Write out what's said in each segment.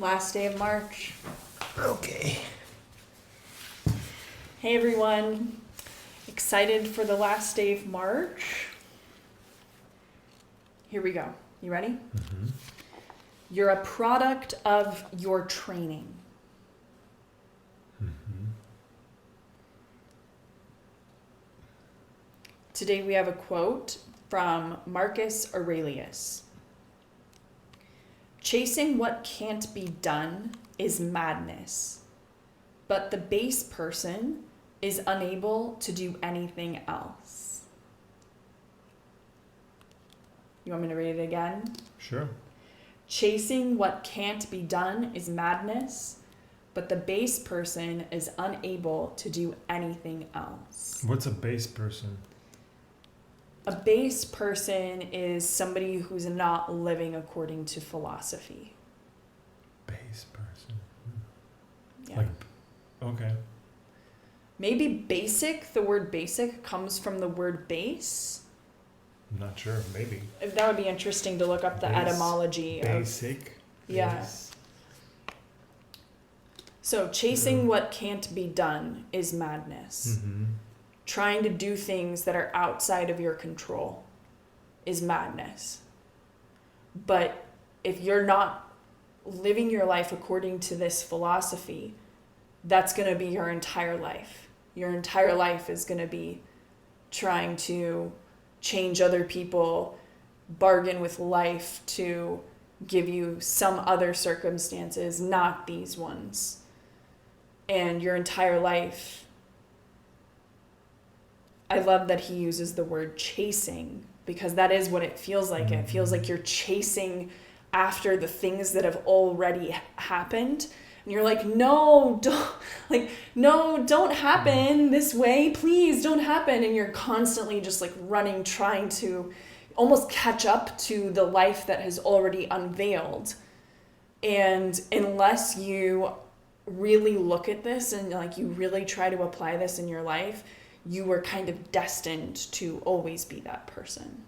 Last day of March. Okay. Hey everyone. Excited for the last day of March? Here we go. You ready? Mm-hmm. You're a product of your training. Mm-hmm. Today we have a quote from Marcus Aurelius. Chasing what can't be done is madness, but the base person is unable to do anything else. You want me to read it again? Sure. Chasing what can't be done is madness, but the base person is unable to do anything else. What's a base person? A base person is somebody who's not living according to philosophy. Base person. Yeah. Like, okay. Maybe basic, the word basic comes from the word base. I'm not sure. Maybe. That would be interesting to look up the etymology. Basic. Yeah. Base. So chasing what can't be done is madness. Mm-hmm. Trying to do things that are outside of your control is madness. But if you're not living your life according to this philosophy, that's going to be your entire life. Your entire life is going to be trying to change other people, bargain with life to give you some other circumstances, not these ones. And your entire life, I love that he uses the word chasing, because that is what it feels like. It feels like you're chasing after the things that have already happened. And you're like, no, don't happen this way. Please don't happen. And you're constantly just like running, trying to almost catch up to the life that has already unveiled. And unless you really look at this and like you really try to apply this in your life, you were kind of destined to always be that person.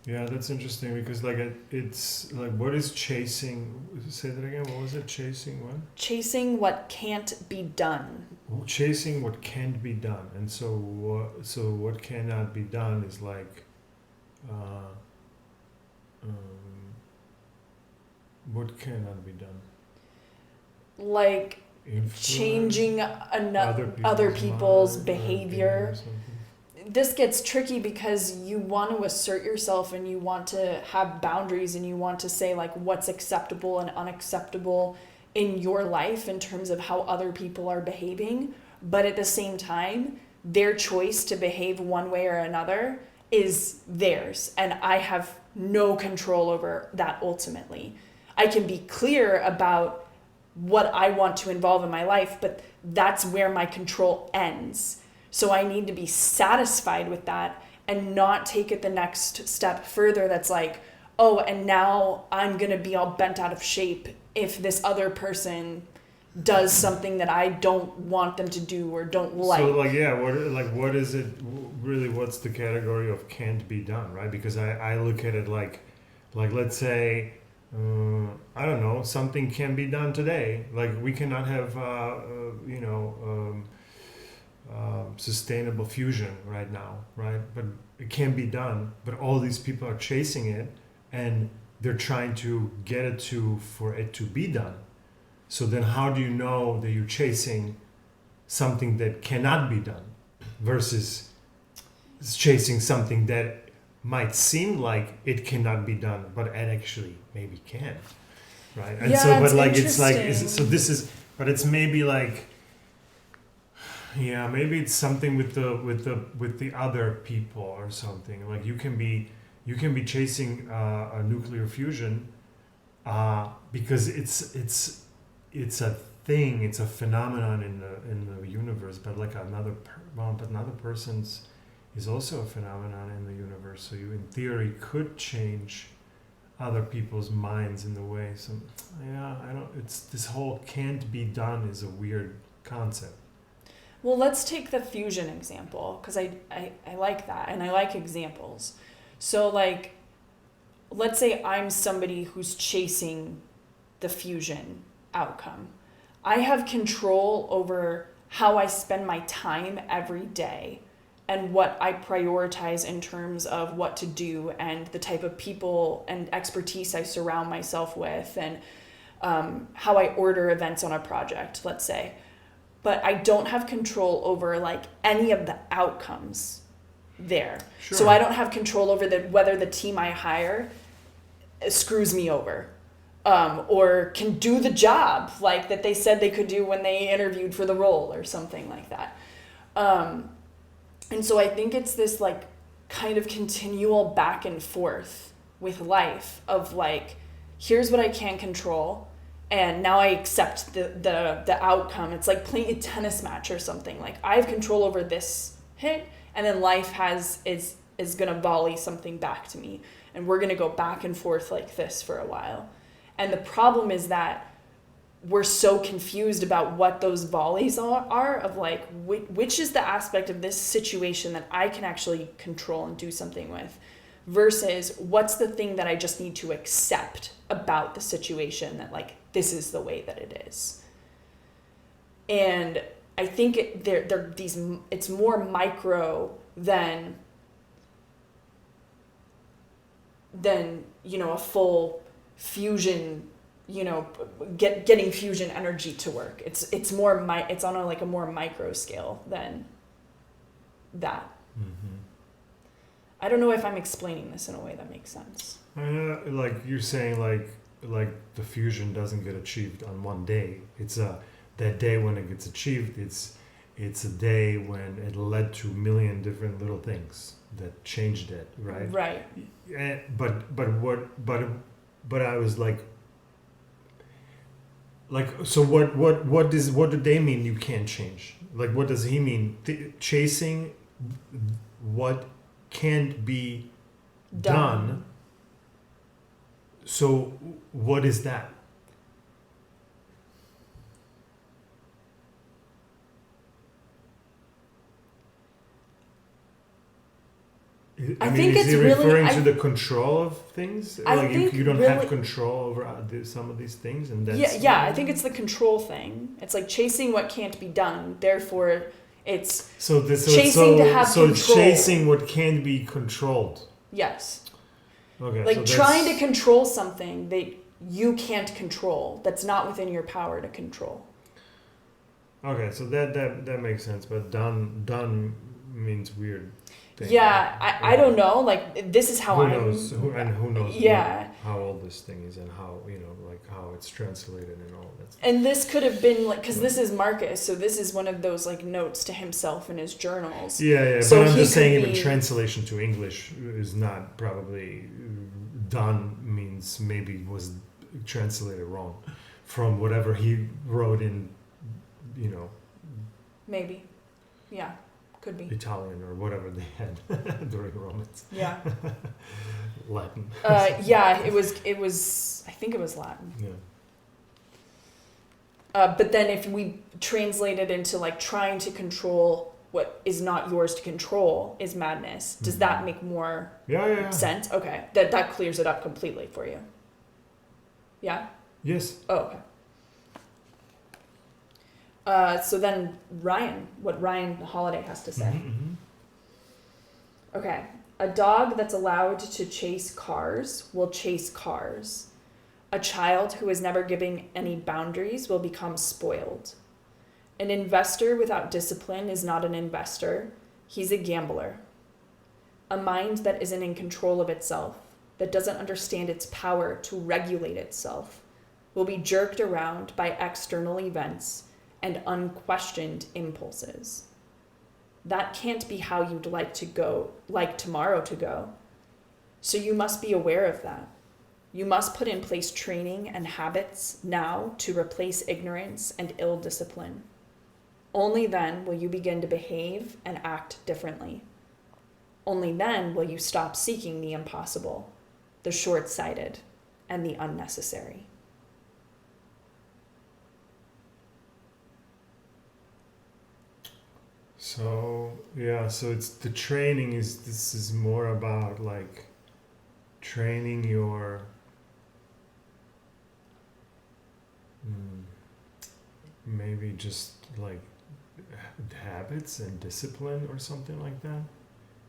Yeah, that's interesting because like it's like, what is chasing? Say that again. What was it? Chasing what? Chasing what can't be done. Chasing what can't be done. And so what cannot be done is like, what cannot be done? Like Influence changing other people's behavior. This gets tricky because you want to assert yourself and you want to have boundaries and you want to say like what's acceptable and unacceptable in your life in terms of how other people are behaving. But at the same time, their choice to behave one way or another is theirs. And I have no control over that ultimately. I can be clear about what I want to involve in my life, but that's where my control ends. So I need to be satisfied with that and not take it the next step further. That's like, oh, and now I'm going to be all bent out of shape if this other person does something that I don't want them to do or don't like. So like, yeah, what is it really? What's the category of can't be done, right? Because I look at it like let's say, I don't know, something can be done today. Like we cannot have, sustainable fusion right now, right? But it can be done. But all these people are chasing it, and they're trying to get it for it to be done. So then, how do you know that you're chasing something that cannot be done, versus chasing something that might seem like it cannot be done, but it actually maybe can, right? And yeah, so, but like interesting. but it's maybe like, yeah, maybe it's something with the other people or something. Like you can be chasing a nuclear fusion because it's a thing, it's a phenomenon in the universe. But like another person's is also a phenomenon in the universe. So you, in theory, could change other people's minds in the way. So yeah, I don't. It's this whole can't be done is a weird concept. Well, let's take the fusion example because I like that and I like examples. So like let's say I'm somebody who's chasing the fusion outcome. I have control over how I spend my time every day and what I prioritize in terms of what to do and the type of people and expertise I surround myself with, and how I order events on a project, let's say. But I don't have control over like any of the outcomes there. Sure. So I don't have control over whether the team I hire screws me over, or can do the job like that they said they could do when they interviewed for the role or something like that. And so I think it's this like kind of continual back and forth with life of like, here's what I can control, and now I accept the outcome. It's like playing a tennis match or something. Like I have control over this hit, and then life is gonna volley something back to me, and we're gonna go back and forth like this for a while. And the problem is that we're so confused about what those volleys are of like which is the aspect of this situation that I can actually control and do something with, versus what's the thing that I just need to accept about the situation, that like this is the way that it is. And I think it's more micro than a full fusion, getting fusion energy to work. It's more it's on a more micro scale than that. Mm-hmm. I don't know if I'm explaining this in a way that makes sense. Like you're saying, like the fusion doesn't get achieved on one day. It's that day when it gets achieved. It's a day when it led to a million different little things that changed it, right? Right. But I was like so what do they mean you can't change? Like what does he mean? Chasing what can't be done. So what is that? I mean, think is it's he referring really, to the control of things? Like you don't have control over some of these things, and that's I think it's the control thing. It's like chasing what can't be done. Therefore, it's chasing what can't be controlled. Yes. Okay. Like trying to control something that you can't control. That's not within your power to control. Okay, so that makes sense, but done means weird thing. Yeah, I don't know. Like this is how who knows how old this thing is and how how it's translated and all that stuff. And this could have been like, because this is Marcus, so this is one of those like notes to himself in his journals. Yeah. So but I'm just saying, even translation to English is not probably done means maybe was translated wrong from whatever he wrote in, maybe, yeah. Could be Italian or whatever they had during Romance. Yeah. Latin. Yeah, it was. I think it was Latin. Yeah. But then if we translate it into like trying to control what is not yours to control is madness. Does that make more sense? Okay, that clears it up completely for you. Yeah. Yes. Oh, okay. So then what Ryan Holiday has to say. Mm-hmm. Okay. A dog that's allowed to chase cars will chase cars. A child who is never given any boundaries will become spoiled. An investor without discipline is not an investor. He's a gambler. A mind that isn't in control of itself, that doesn't understand its power to regulate itself, will be jerked around by external events and unquestioned impulses. That can't be how you'd like tomorrow to go. So you must be aware of that. You must put in place training and habits now to replace ignorance and ill discipline. Only then will you begin to behave and act differently. Only then will you stop seeking the impossible, the short-sighted, and the unnecessary. So it's the training this is more about like training your maybe just like habits and discipline or something like that,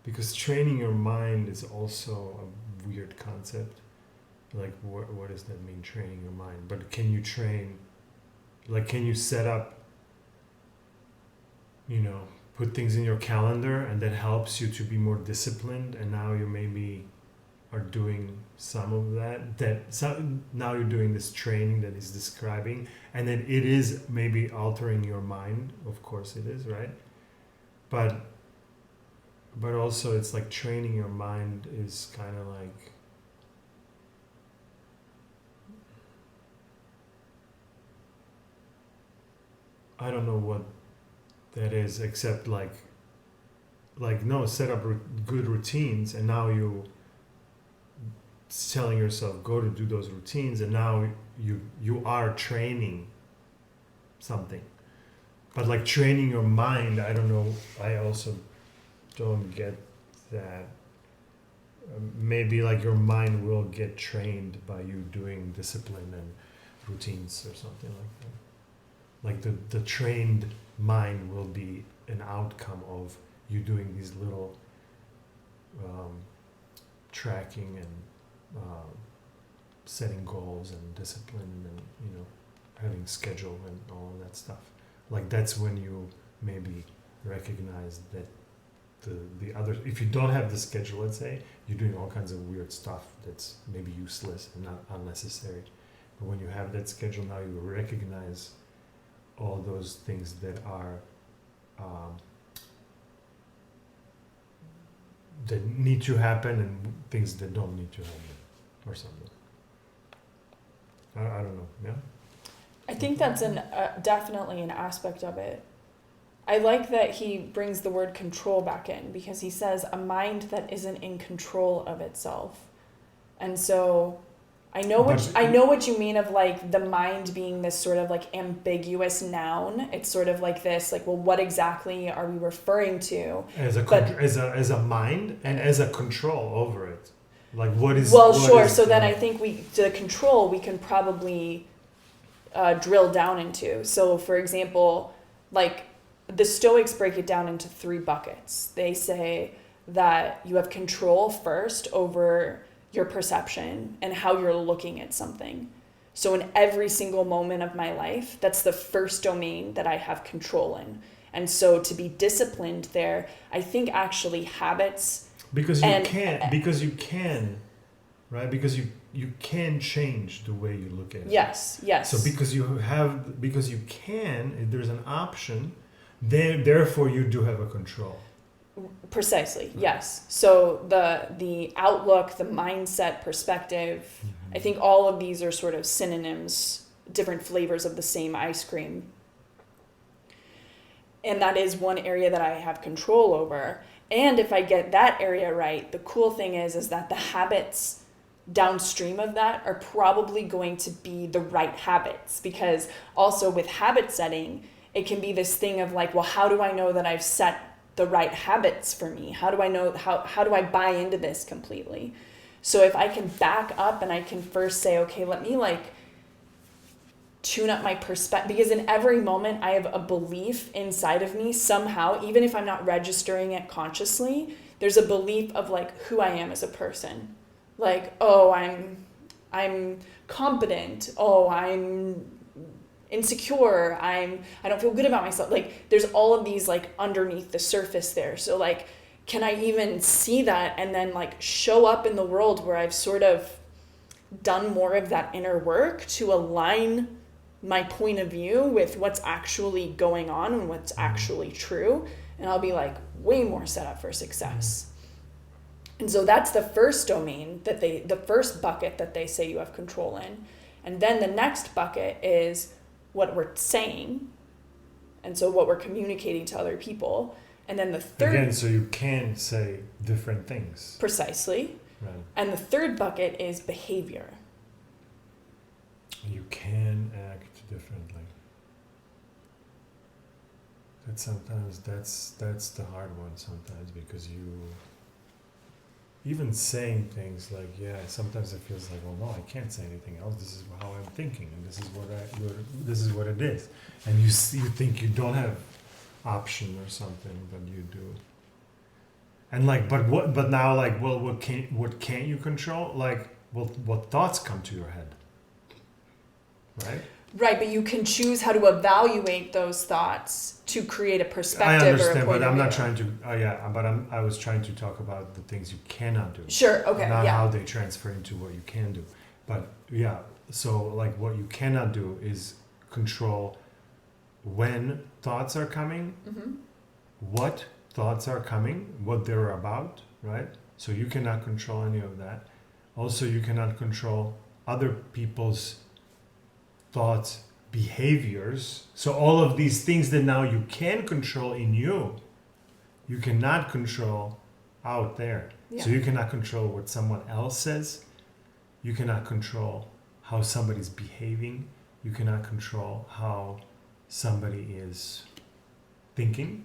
because training your mind is also a weird concept. Like what does that mean, training your mind? But can you train, like can you set up, put things in your calendar and that helps you to be more disciplined, and now you maybe are doing some of now you're doing this training that he's describing, and then it is maybe altering your mind, of course it is, right? But also it's like training your mind is kind of like, I don't know what that is, except like no, set up good routines, and now you telling yourself go to do those routines, and now you are training something. But like training your mind, I don't know, I also don't get that. Maybe like your mind will get trained by you doing discipline and routines or something like that. Like the trained mind will be an outcome of you doing these little tracking and setting goals and discipline and having schedule and all of that stuff. Like that's when you maybe recognize that the other, if you don't have the schedule, let's say, you're doing all kinds of weird stuff that's maybe useless and not unnecessary. But when you have that schedule, now you recognize all those things that are that need to happen and things that don't need to happen or something. I don't know. Yeah. I think that's definitely an aspect of it. I like that he brings the word control back in, because he says a mind that isn't in control of itself. And so I know what you mean of like the mind being this sort of like ambiguous noun. It's sort of like this, like, well, what exactly are we referring to? As a mind and as a control over it. Like what is... Well, sure. So then I think the control we can probably drill down into. So for example, like the Stoics break it down into 3 buckets. They say that you have control first over your perception and how you're looking at something. So in every single moment of my life, that's the first domain that I have control in. And so to be disciplined there, I think actually habits... Because you can, right? Because you can change the way you look at it. Yes. So because you can, there's an option, therefore you do have a control. Precisely, yes. So the outlook, the mindset, perspective, I think all of these are sort of synonyms, different flavors of the same ice cream. And that is one area that I have control over. And if I get that area right, the cool thing is that the habits downstream of that are probably going to be the right habits, because also with habit setting, it can be this thing of like, well, how do I know that I've set the right habits for me? How do I know, how do I buy into this completely? So if I can back up and I can first say, okay, let me like tune up my perspective, because in every moment I have a belief inside of me somehow, even if I'm not registering it consciously, there's a belief of like who I am as a person. Like, oh, I'm competent. Oh, I'm insecure. I don't feel good about myself. Like there's all of these like underneath the surface there. So like, can I even see that and then like show up in the world where I've sort of done more of that inner work to align my point of view with what's actually going on and what's actually true, and I'll be like way more set up for success. And so that's the first domain the first bucket that they say you have control in. And then the next bucket is what we're saying, and so what we're communicating to other people. And then the third... Again, so you can say different things. Precisely. Right. And the third bucket is behavior. You can act differently. That sometimes that's the hard one sometimes, because even saying things like, sometimes it feels like, well, no, I can't say anything else. This is how I'm thinking, and this is what it is. And you think you don't have option or something, but you do. And like, but now, like, well, what can't you control? Like, well, what thoughts come to your head, right? Right, but you can choose how to evaluate those thoughts to create a perspective. I understand, or a point but I'm of not view. trying to. I was trying to talk about the things you cannot do. Sure. Okay. Not yeah. how they transfer into what you can do. But yeah, so like what you cannot do is control when thoughts are coming, Mm-hmm. what thoughts are coming, what they're about, right? So you cannot control any of that. Also, you cannot control other people's thoughts, behaviors. So all of these things that now you can control in you cannot control out there. Yeah. So you cannot control what someone else says. You cannot control how somebody's behaving. You cannot control how somebody is thinking.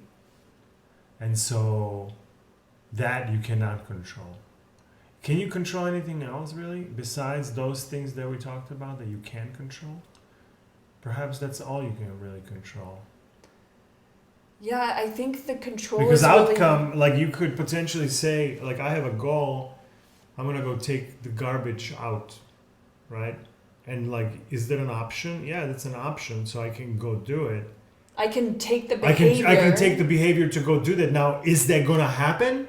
And so that you cannot control. Can you control anything else really besides those things that we talked about that you can control? Perhaps that's all you can really control. Yeah, I think the control Because is really... outcome, like you could potentially say, like I have a goal, I'm gonna go take the garbage out, right? And like, is that an option? Yeah, that's an option, so I can go do it. I can take the behavior. I can take the behavior to go do that. Now, is that gonna happen?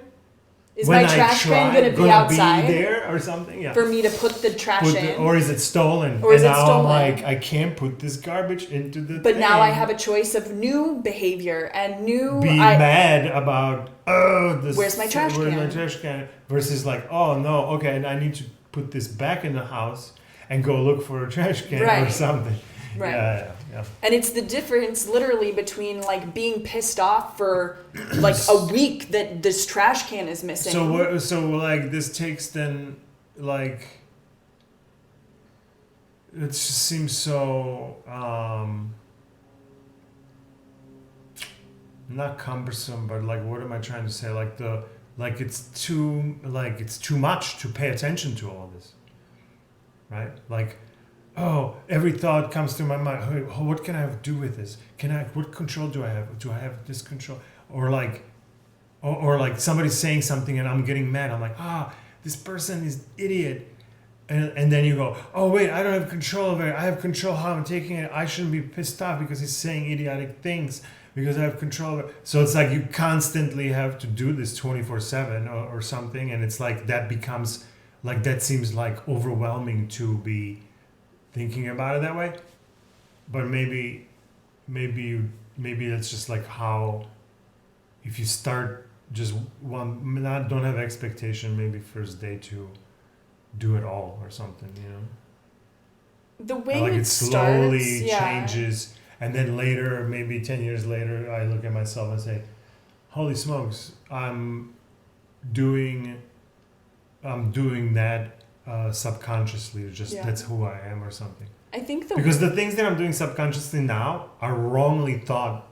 Is my trash can going to be outside? Be there or something? Yeah. For me to put the trash in? Or is it stolen? Or is it now stolen? I'm like, I can't put this garbage into the But thing. now I have a choice of new behavior and new... mad about, where's my trash can? Where's my trash can? Versus like, oh no, okay, and I need to put this back in the house and go look for a trash can or something. Right. Yeah. And it's the difference literally between like being pissed off for like a week that this trash can is missing. So like this takes then like it just seems so not cumbersome, but like what am I trying to say? Like it's too much to pay attention to all this. Right? Like, oh, every thought comes to my mind. Hey, what can I do with this? What control do I have? Do I have this control? Or like somebody's saying something and I'm getting mad. I'm like, this person is idiot. And then you go, oh wait, I don't have control over it. I have control how I'm taking it. I shouldn't be pissed off because he's saying idiotic things because I have control over it. So it's like you constantly have to do this 24/7 or something. And it's like that becomes like, that seems like overwhelming to be thinking about it that way. But maybe that's just like how, if you start just don't have expectation, maybe first day to do it all or something, you know? The way like it slowly starts, changes, and then later, maybe 10 years later, I look at myself and say, holy smokes, I'm doing that subconsciously, that's who I am or something. I think because the things that I'm doing subconsciously now are wrongly thought.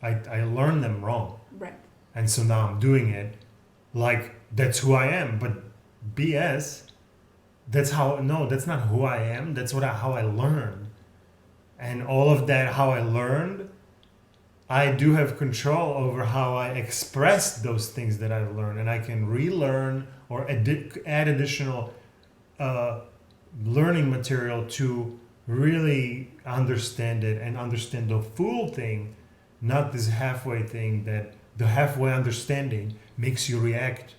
I learned them wrong. Right. And so now I'm doing it like that's who I am. But BS, that's not who I am. That's how I learned. And all of that, how I learned, I do have control over how I express those things that I've learned. And I can relearn or add additional learning material to really understand it and understand the full thing, not this halfway thing that the halfway understanding makes you react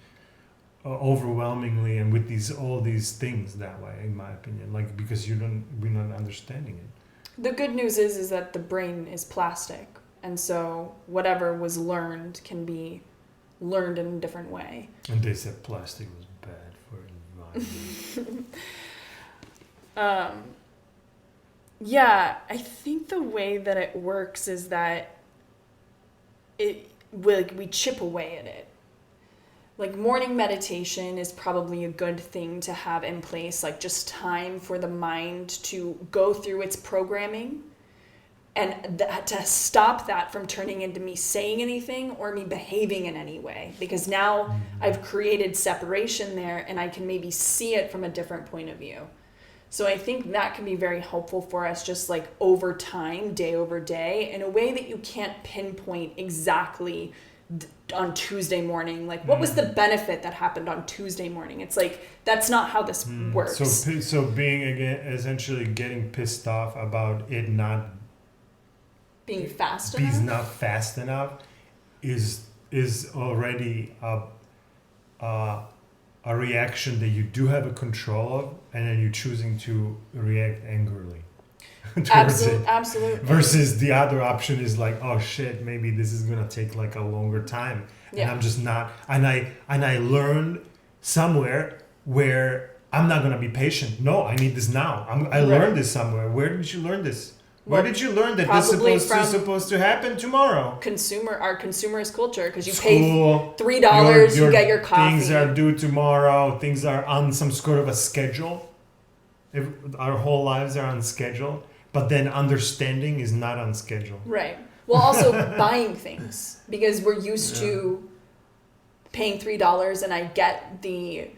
overwhelmingly and with all these things that way, in my opinion, like because we're not understanding it. The good news is that the brain is plastic, and so whatever was learned can be learned in a different way. And they said plastic was bad for environment. Yeah, I think the way that it works is that we chip away at it. Like morning meditation is probably a good thing to have in place, like just time for the mind to go through its programming and to stop that from turning into me saying anything or me behaving in any way, because now I've created separation there and I can maybe see it from a different point of view. So I think that can be very helpful for us, just like over time, day over day, in a way that you can't pinpoint exactly on Tuesday morning. Like, what was the benefit that happened on Tuesday morning? It's like, that's not how this works. So being, again, essentially getting pissed off about it not being fast enough. enough? Not fast enough is already a reaction that you do have a control of, and then you're choosing to react angrily towards it. Absolutely. Versus the other option is like, oh shit, maybe this is gonna take like a longer time, and I'm just not. And I learned somewhere where I'm not gonna be patient. No, I need this now. I learned this somewhere. Where did you learn this? Where did you learn that this is supposed to happen tomorrow? Our consumerist culture, because you pay $3, your you get your coffee. Things are due tomorrow. Things are on some sort of a schedule. Our whole lives are on schedule, but then understanding is not on schedule. Right. Well, also buying things, because we're used to paying $3 and I get the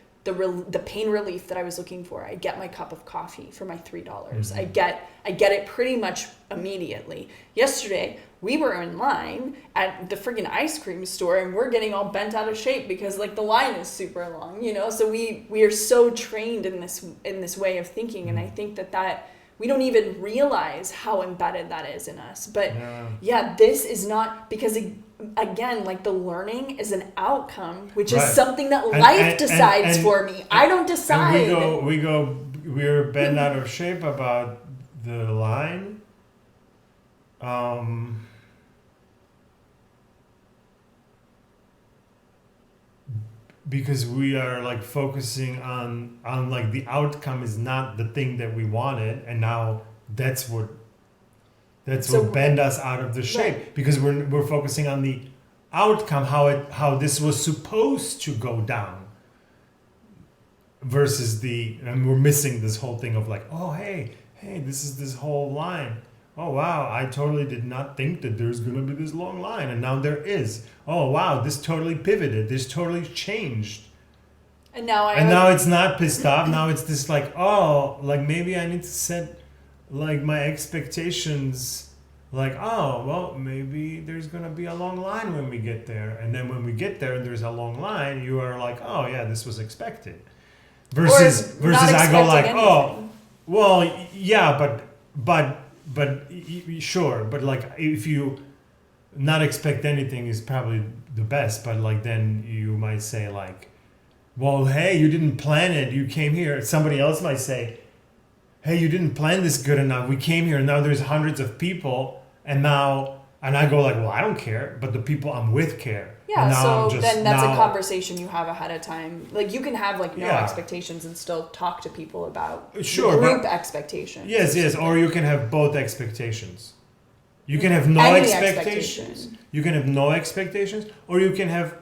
pain relief that I was looking for. I get my cup of coffee for my $3. Mm-hmm. I get it pretty much immediately. Yesterday, we were in line at the friggin' ice cream store and we're getting all bent out of shape because like the line is super long, you know? So we are so trained in this way of thinking. And I think that we don't even realize how embedded that is in us. But this is not, because again, like the learning is an outcome, which is something that life decides for me. I don't decide. We're bent out of shape about the line. Because we are like focusing on like the outcome is not the thing that we wanted, and now that's what bend us out of the shape, because we're focusing on the outcome, how this was supposed to go down, versus and we're missing this whole thing of like, oh hey, this is this whole line. Oh wow, I totally did not think that there's gonna be this long line, and now there is. Oh wow, this totally pivoted. This totally changed. And now it's not pissed off. Now it's this like, oh, like maybe I need to set like my expectations. Like, oh well, maybe there's gonna be a long line when we get there, and then when we get there and there's a long line, you are like, oh yeah, this was expected. Versus I go like, anything. Oh, well yeah, but sure, but like if you not expect anything is probably the best, but like then you might say like, well hey, you didn't plan it, you came here. Somebody else might say, hey, you didn't plan this good enough, we came here and now there's hundreds of people, and I go like, well I don't care, but the people I'm with care. Yeah, so then that's a conversation you have ahead of time. Like you can have like no expectations and still talk to people about group expectations. Yes, or you can have both expectations. You can have no expectations. You can have no expectations, or you can have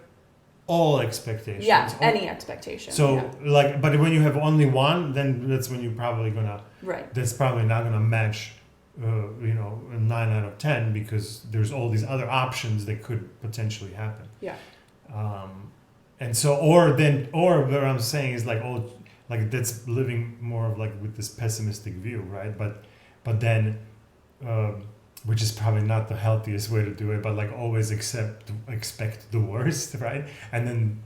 all expectations. Yeah, any expectation. So like, but when you have only one, then that's when you're probably gonna. Right. That's probably not gonna match. 9 out of 10, because there's all these other options that could potentially happen. Yeah. And so, or what I'm saying is like, oh, like that's living more of like with this pessimistic view, right? But then, which is probably not the healthiest way to do it, but like always expect the worst, right? And then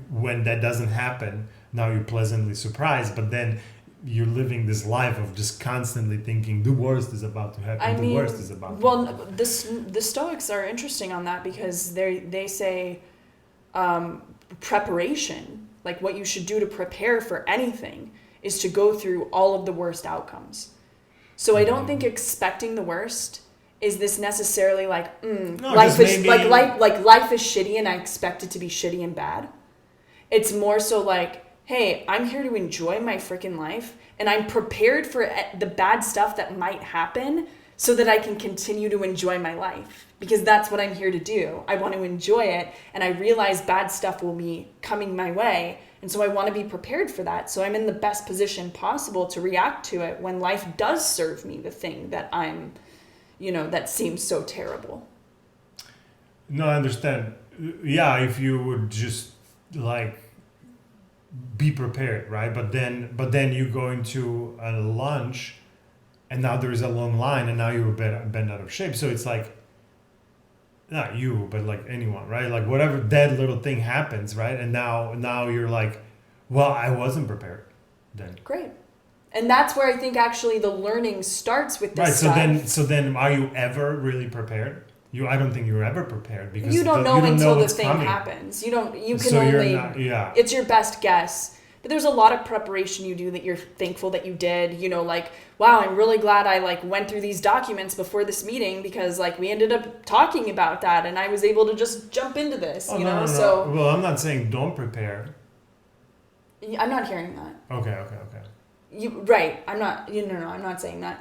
when that doesn't happen, now you're pleasantly surprised, but then you're living this life of just constantly thinking the worst is about to happen. The worst is about to happen. The Stoics are interesting on that, because they say preparation, like what you should do to prepare for anything, is to go through all of the worst outcomes. So I don't think expecting the worst is this necessarily like life is life is shitty and I expect it to be shitty and bad. It's more so like, hey, I'm here to enjoy my freaking life, and I'm prepared for the bad stuff that might happen so that I can continue to enjoy my life, because that's what I'm here to do. I want to enjoy it, and I realize bad stuff will be coming my way, and so I want to be prepared for that, so I'm in the best position possible to react to it when life does serve me the thing that I'm, that seems so terrible. No, I understand. Yeah, if you would just like be prepared, right? But then you go into a lunch, and now there's a long line, and now you're bent out of shape. So it's like, not you, but like anyone, right? Like whatever that little thing happens, right? And now you're like, well, I wasn't prepared then. Great. And that's where I think actually the learning starts with this stuff. Right. So then, are you ever really prepared? I don't think you're ever prepared, because you don't know you don't until know the what's thing coming. happens. You can so only. You're not, yeah. It's your best guess. But there's a lot of preparation you do that you're thankful that you did. Like, wow, I'm really glad I like went through these documents before this meeting, because like we ended up talking about that, and I was able to just jump into this. No. So. Well, I'm not saying don't prepare. I'm not hearing that. Okay. Right. I'm not. No. I'm not saying that.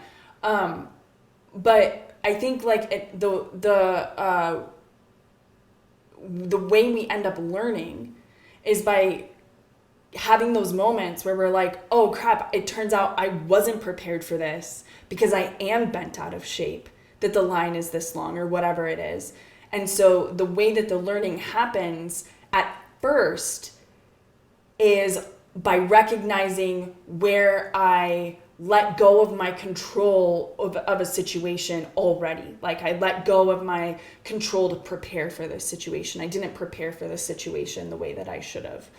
But I think like the way we end up learning is by having those moments where we're like, oh crap, it turns out I wasn't prepared for this because I am bent out of shape, that the line is this long or whatever it is. And so the way that the learning happens at first is by recognizing where I let go of my control of a situation already. Like I let go of my control to prepare for this situation. I didn't prepare for this situation the way that I should have.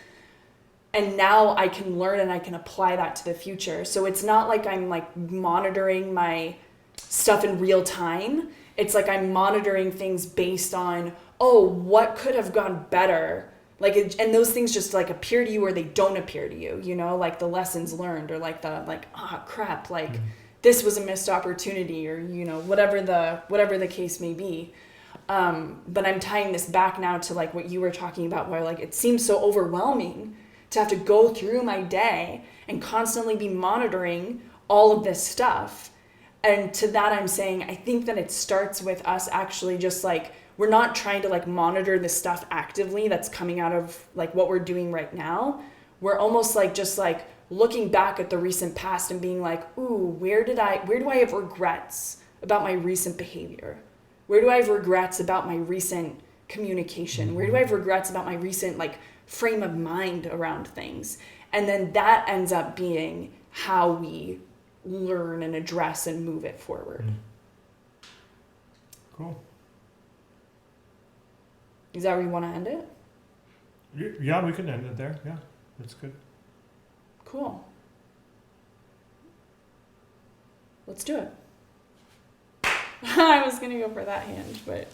And now I can learn and I can apply that to the future. So it's not like I'm like monitoring my stuff in real time. It's like I'm monitoring things based on, what could have gone better? And those things just like appear to you or they don't appear to you, like the lessons learned, or like crap, this was a missed opportunity, or, whatever the case may be. But I'm tying this back now to like what you were talking about, where like it seems so overwhelming to have to go through my day and constantly be monitoring all of this stuff. And to that, I'm saying, I think that it starts with us actually just like, we're not trying to like monitor the stuff actively that's coming out of like what we're doing right now. We're almost like just like looking back at the recent past and being like, ooh, where do I have regrets about my recent behavior? Where do I have regrets about my recent communication? Where do I have regrets about my recent like frame of mind around things? And then that ends up being how we learn and address and move it forward. Cool. Is that where you want to end it? Yeah, we can end it there. Yeah, that's good. Cool. Let's do it. I was going to go for that hand, but...